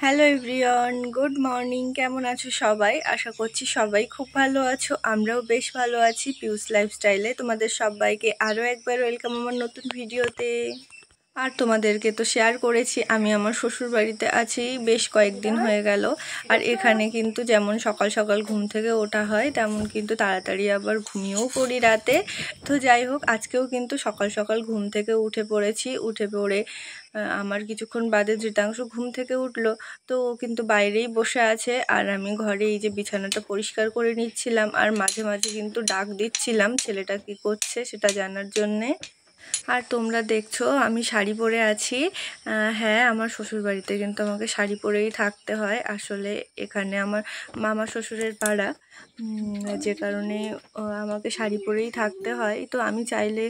Hello everyone, good morning. কেমন আছো সবাই? আশা করছি সবাই খুব ভালো আছো। আমরাও বেশ ভালো আছি। পিউস লাইফস্টাইলে তোমাদের সবাইকে আরও একবার ওয়েলকাম আমার নতুন ভিডিওতে। আর তোমাদেরকে তো শেয়ার করেছি আমি আমার শ্বশুর বাড়িতে আছি, বেশ কয়েকদিন হয়ে গেল। আর এখানে কিন্তু যেমন সকাল সকাল ঘুম থেকে ওঠা হয়, তেমন কিন্তু তাড়াতাড়ি আবার ঘুমিয়েও পড়ি রাতে। তো যাই হোক, আজকেও কিন্তু সকাল সকাল ঘুম থেকে উঠে পড়েছি। উঠে পড়ে আমার কিছুক্ষণ বাদে ধৃতাংশ ঘুম থেকে উঠলো, তো ও কিন্তু বাইরেই বসে আছে। আর আমি ঘরে এই যে বিছানাটা পরিষ্কার করে নিচ্ছিলাম, আর মাঝে মাঝে কিন্তু ডাক দিচ্ছিলাম ছেলেটা কি করছে সেটা জানার জন্যে। আর তোমরা দেখছো আমি শাড়ি পরে আছি। হ্যাঁ, আমার শ্বশুর বাড়িতে কিন্তু আমাকে শাড়ি পরেই থাকতে হয়। আসলে এখানে আমার মামা শ্বশুরের পাড়া, যে কারণে আমাকে শাড়ি পরেই থাকতে হয়। তো আমি চাইলে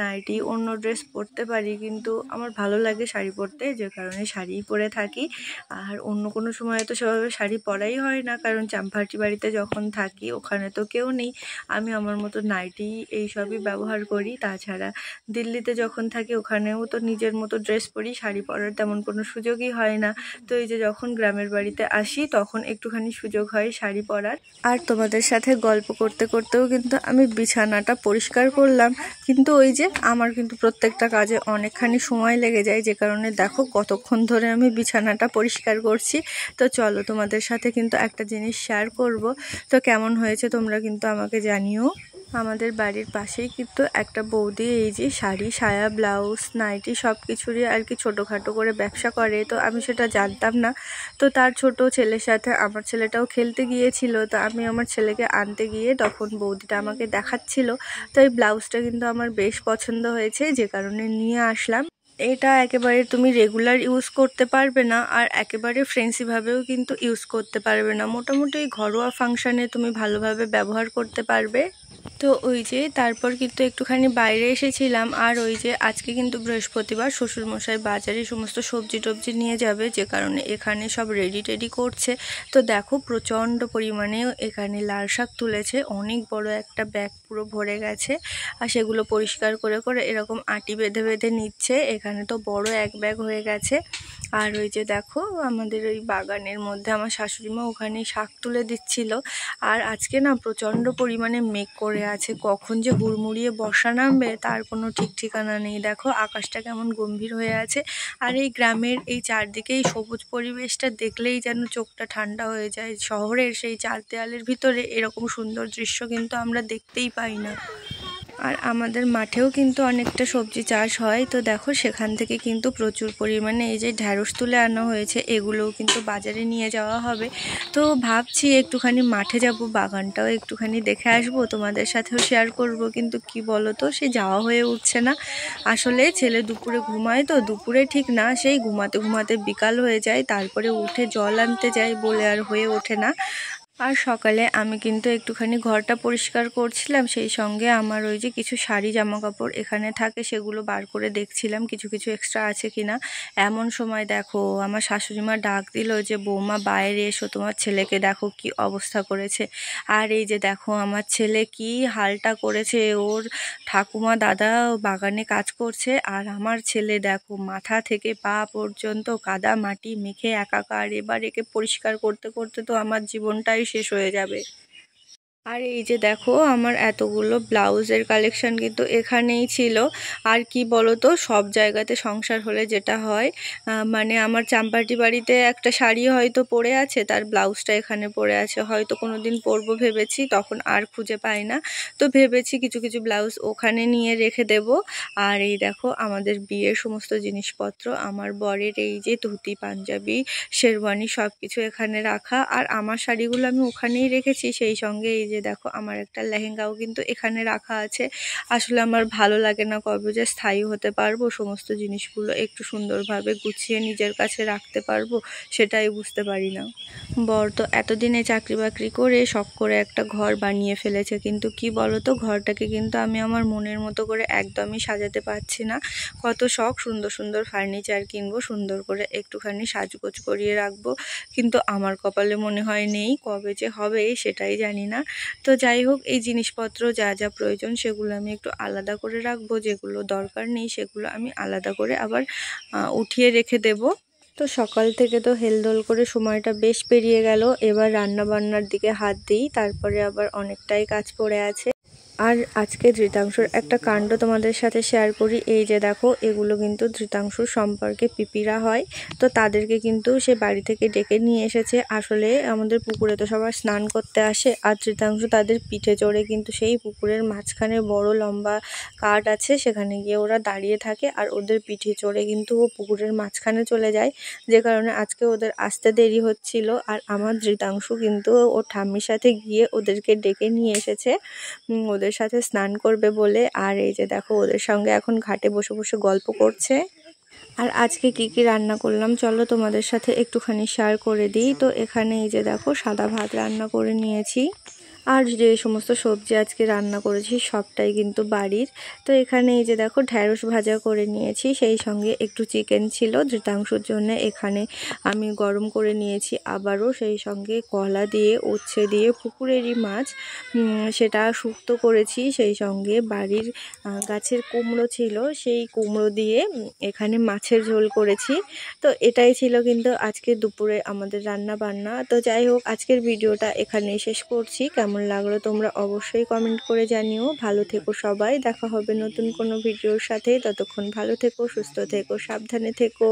নাইটি অন্য ড্রেস পরতে পারি, কিন্তু আমার ভালো লাগে শাড়ি পরতে, যে কারণে শাড়িই পরে থাকি। আর অন্য কোনো সময় তো সেভাবে শাড়ি পরাই হয় না, কারণ চাম্পাহাটি বাড়িতে যখন থাকি ওখানে তো কেউ নেই। আমি আমার মতো নাইটি এইসবই ব্যবহার করি। তাছাড়া দিল্লিতে যখন থাকি ওখানেও তো নিজের মতো ড্রেস পরি, শাড়ি পরার তেমন কোনো সুযোগই হয় না। তো এই যে যখন গ্রামের বাড়িতে আসি তখন একটুখানি সুযোগ হয় শাড়ি পরার। আর তোমাদের সাথে গল্প করতে করতেও কিন্তু আমি বিছানাটা পরিষ্কার করলাম, কিন্তু ওই যে আমার কিন্তু প্রত্যেকটা কাজে অনেকখানি সময় লেগে যায়, যে কারণে দেখো কতক্ষণ ধরে আমি বিছানাটা পরিষ্কার করছি। তো চলো তোমাদের সাথে কিন্তু একটা জিনিস শেয়ার করব, তো কেমন হয়েছে তোমরা কিন্তু আমাকে জানিও। আমাদের বাড়ির পাশেই কিন্তু একটা বৌদি এই যে শাড়ি, সায়া, ব্লাউজ, নাইটি সব কিছুরই আর কি ছোটোখাটো করে ব্যবসা করে। তো আমি সেটা জানতাম না। তো তার ছোট ছেলের সাথে আমার ছেলেটাও খেলতে গিয়েছিল, তো আমি আমার ছেলেকে আনতে গিয়ে তখন বৌদিটা আমাকে দেখাচ্ছিল। তো এই ব্লাউজটা কিন্তু আমার বেশ পছন্দ হয়েছে, যে কারণে নিয়ে আসলাম। এটা একেবারে তুমি রেগুলার ইউজ করতে পারবে না, আর একেবারে ফ্রেন্সিভাবেও কিন্তু ইউজ করতে পারবে না। মোটামুটি ঘরোয়া ফাংশানে তুমি ভালোভাবে ব্যবহার করতে পারবে। তো ওই যে তারপর কিন্তু একটুখানি বাইরে এসেছিলাম। আর ওই যে আজকে কিন্তু বৃহস্পতিবার, শ্বশুরমশাই বাজারে সমস্ত সবজি টবজি নিয়ে যাবে, যে কারণে এখানে সব রেডি টেডি করছে। তো দেখো প্রচণ্ড পরিমাণে এখানে লাল শাক তুলেছে, অনেক বড় একটা ব্যাগ পুরো ভরে গেছে। আর সেগুলো পরিষ্কার করে করে এরকম আটি বেঁধে বেঁধে নিচ্ছে। এখানে তো বড় এক ব্যাগ হয়ে গেছে। আর ওই যে দেখো আমাদের ওই বাগানের মধ্যে আমার শাশুড়িমা ওখানে শাক তুলে দিচ্ছিল। আর আজকে না প্রচণ্ড পরিমাণে মেঘ করে আছে, কখন যে হুড়মুড়িয়ে বর্ষা নামবে তার কোনো ঠিক ঠিকানা নেই। দেখো আকাশটা কেমন গম্ভীর হয়ে আছে। আর এই গ্রামের এই চারদিকে এই সবুজ পরিবেশটা দেখলেই যেন চোখটা ঠান্ডা হয়ে যায়। শহরের সেই চার দেয়ালের ভিতরে এরকম সুন্দর দৃশ্য কিন্তু আমরা দেখতেই পাই না। আর আমাদের মাঠেও কিন্তু অনেকটা সবজি চাষ হয়। তো দেখো সেখান থেকে কিন্তু প্রচুর পরিমাণে এই যে ঢ্যাঁড়স তুলে আনা হয়েছে, এগুলোও কিন্তু বাজারে নিয়ে যাওয়া হবে। তো ভাবছি একটুখানি মাঠে যাব, বাগানটাও একটুখানি দেখে আসবো, তোমাদের সাথেও শেয়ার করব। কিন্তু কি বলো তো, সে যাওয়া হয়ে উঠছে না। আসলে ছেলে দুপুরে ঘুমায়, তো দুপুরে ঠিক না, সেই ঘুমাতে ঘুমাতে বিকাল হয়ে যায়, তারপরে উঠে জল আনতে যাই বলে আর হয়ে ওঠে না। আর সকালে আমি কিন্তু একটুখানি ঘরটা পরিষ্কার করছিলাম, সেই সঙ্গে আমার ওই যে কিছু শাড়ি জামা কাপড় এখানে থাকে সেগুলো বার করে দেখছিলাম কিছু কিছু এক্সট্রা আছে কিনা। এমন সময় দেখো আমার শাশুড়িমা ডাক দিল যে বৌমা বাইরে এসো, তোমার ছেলেকে দেখো কি অবস্থা করেছে। আর এই যে দেখো আমার ছেলে কি হালটা করেছে, ওর ঠাকুমা দাদা বাগানে কাজ করছে, আর আমার ছেলে দেখো মাথা থেকে পা পর্যন্ত কাদা মাটি মেখে একাকার। এবার একে পরিষ্কার করতে করতে তো আমার জীবনটাই শেষ হয়ে যাবে। আর এই যে দেখো আমার এতগুলো ব্লাউজের কালেকশন কিন্তু এখানেই ছিল। আর কি বলো তো, সব জায়গাতে সংসার হলে যেটা হয়, মানে আমার চাম্পাটি বাড়িতে একটা শাড়ি হয়তো পরে আছে, তার ব্লাউজটা এখানে পরে আছে, হয়তো কোনো দিন পরবো ভেবেছি, তখন আর খুঁজে পাই না। তো ভেবেছি কিছু কিছু ব্লাউজ ওখানে নিয়ে রেখে দেব। আর এই দেখো আমাদের বিয়ের সমস্ত জিনিসপত্র, আমার বরের এই যে ধুতি পাঞ্জাবি শেরওয়ানি সব কিছু এখানে রাখা। আর আমার শাড়িগুলো আমি ওখানেই রেখেছি, সেই সঙ্গে এই যে দেখো আমার একটা লেহেঙ্গাও কিন্তু এখানে রাখা আছে। আসলে আমার ভালো লাগে না কবে যে স্থায়ী হতে পারবো, সমস্ত জিনিসগুলো একটু সুন্দরভাবে গুছিয়ে নিজের কাছে রাখতে পারবো, সেটাই বুঝতে পারি না। বর তো এতদিনে চাকরি বাকরি করে শখ করে একটা ঘর বানিয়ে ফেলেছে, কিন্তু কি বলতো ঘরটাকে কিন্তু আমি আমার মনের মতো করে একদমই সাজাতে পারছি না। কত শখ সুন্দর সুন্দর ফার্নিচার কিনবো, সুন্দর করে একটুখানি সাজগোজ করিয়ে রাখবো, কিন্তু আমার কপালে মনে হয় নেই, কবে যে হবে সেটাই জানি না। তো যাই হোক, এই জিনিসপত্র যা যা প্রয়োজন সেগুলো আমি একটু আলাদা করে রাখবো, যেগুলো দরকার নেই সেগুলো আমি আলাদা করে আবার উঠিয়ে রেখে দেব। তো সকাল থেকে তো হেলদোল করে সময়টা বেশ পেরিয়ে গেল। এবার রান্না বান্নার দিকে হাত দিই, তারপরে আবার অনেকটাই কাজ পড়ে আছে। আর আজকে ধৃতাংশুর একটা কাণ্ড তোমাদের সাথে শেয়ার করি। এই যে দেখো, এগুলো কিন্তু ধৃতাংশুর সম্পর্কে পিপিরা হয়। তো তাদেরকে কিন্তু সে বাড়ি থেকে ডেকে নিয়ে এসেছে। আসলে আমাদের পুকুরে তো সবার স্নান করতে আসে, আর ধৃতাংশু তাদের পিঠে চড়ে কিন্তু সেই পুকুরের মাঝখানে বড় লম্বা কাঠ আছে, সেখানে গিয়ে ওরা দাঁড়িয়ে থাকে আর ওদের পিঠে চড়ে কিন্তু ও পুকুরের মাঝখানে চলে যায়। যে কারণে আজকে ওদের আসতে দেরি হচ্ছিল। আর আমার ধৃতাংশু কিন্তু ওর ঠাম্মির সাথে গিয়ে ওদেরকে ডেকে নিয়ে এসেছে ওদের সাথে স্নান করবে বলে। আর এই যে দেখো, ওদের সঙ্গে এখন ঘাটে বসে বসে গল্প করছে। আর আজকে কি কি রান্না করলাম চলো তোমাদের সাথে একটুখানি শেয়ার করে দিই। তো এখানে এই যে দেখো, সাদা ভাত রান্না করে নিয়েছি। আর যে সমস্ত সবজি আজকে রান্না করেছি সবটাই কিন্তু বাড়ির। তো এখানে এই যে দেখো, ঢ্যাঁড়স ভাজা করে নিয়েছি, সেই সঙ্গে একটু চিকেন ছিল ধৃতাংশুর জন্য। এখানে আমি গরম করে নিয়েছি আবারও, সেই সঙ্গে কলা দিয়ে, উচ্ছে দিয়ে, পুকুরেরই মাছ সেটা শুক্তো করেছি। সেই সঙ্গে বাড়ির গাছের কুমড়ো ছিল, সেই কুমড়ো দিয়ে এখানে মাছের ঝোল করেছি। তো এটাই ছিল কিন্তু আজকে দুপুরে আমাদের রান্না বান্না। তো যাই হোক, আজকের ভিডিওটা এখানেই শেষ করছি। কেমন লাগলো তোমরা অবশ্যই কমেন্ট করে জানিও। ভালো থেকো সবাই, দেখা হবে নতুন কোনো ভিডিওর সাথে। ততক্ষণ ভালো থেকো, সুস্থ থেকো, সাবধানে থেকো।